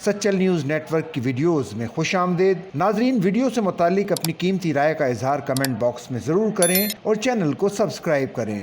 Sachal news net work کی videos میں خوش آمدید۔ ناظرین، ویڈیو سے متعلق اپنی قیمتی رائے کا اظہار کمنٹ باکس میں ضرور کریں اور چینل کو سبسکرائب کریں۔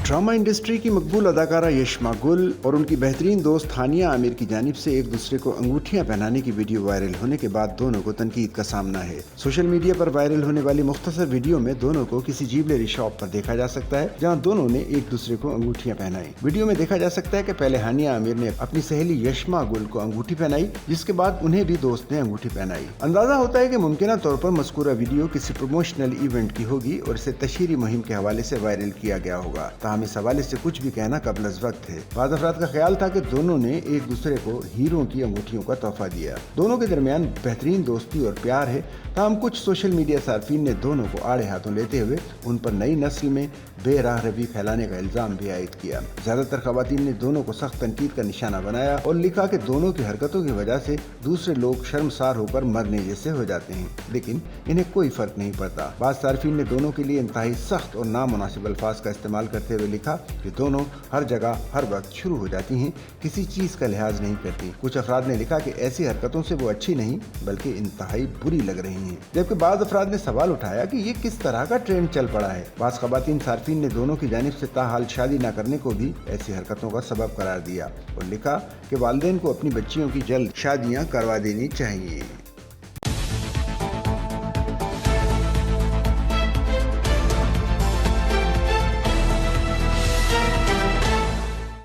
ڈرامہ انڈسٹری کی مقبول اداکارہ یشما گل اور ان کی بہترین دوست ہانیہ عامر کی جانب سے ایک دوسرے کو انگوٹھیاں پہنانے کی ویڈیو وائرل ہونے کے بعد دونوں کو تنقید کا سامنا ہے۔ سوشل میڈیا پر وائرل ہونے والی مختصر ویڈیو میں دونوں کو کسی جیولری شاپ پر دیکھا جا سکتا ہے، جہاں دونوں نے ایک دوسرے کو انگوٹھیاں پہنائی۔ ویڈیو میں دیکھا جا سکتا ہے کہ پہلے ہانیہ عامر نے اپنی سہیلی یشما گل کو انگوٹھی پہنائی، جس کے بعد انہیں بھی دوست نے انگوٹھی پہنائی۔ اندازہ ہوتا ہے کہ ممکنہ طور پر مذکورہ ویڈیو کسی پروموشنل ایونٹ کی ہوگی اور اسے تشہیری مہم کے حوالے سے وائرل کیا گیا ہوگا، تاہم اس حوالے سے کچھ بھی کہنا قبل از وقت ہے۔ بعض افراد کا خیال تھا کہ دونوں نے ایک دوسرے کو ہیروں کی انگوٹھیوں کا تحفہ دیا۔ دونوں کے درمیان بہترین دوستی اور پیار ہے، تاہم کچھ سوشل میڈیا صارفین نے دونوں کو آڑے ہاتھوں لیتے ہوئے ان پر نئی نسل میں بے راہ روی پھیلانے کا الزام بھی عائد کیا۔ زیادہ تر خواتین نے دونوں کو سخت تنقید کا نشانہ بنایا اور لکھا کہ دونوں کی حرکتوں کی وجہ سے دوسرے لوگ شرمسار ہو کر مرنے جیسے ہو جاتے ہیں، لیکن انہیں کوئی فرق نہیں پڑتا۔ بعض صارفین نے دونوں کے لیے انتہائی سخت اور نامناسب الفاظ کا استعمال کرتے ہوئے لکھا کہ دونوں ہر جگہ ہر وقت شروع ہو جاتی ہیں، کسی چیز کا لحاظ نہیں کرتی۔ کچھ افراد نے لکھا کہ ایسی حرکتوں سے وہ اچھی نہیں بلکہ انتہائی بری لگ رہی ہیں، جبکہ بعض افراد نے سوال اٹھایا کہ یہ کس طرح کا ٹرینڈ چل پڑا ہے۔ بعض خواتین صارفین نے دونوں کی جانب سے تاحال شادی نہ کرنے کو بھی ایسی حرکتوں کا سبب قرار دیا اور لکھا کہ والدین کو اپنی بچیوں کی جلد شادیاں کروا دینی چاہیے۔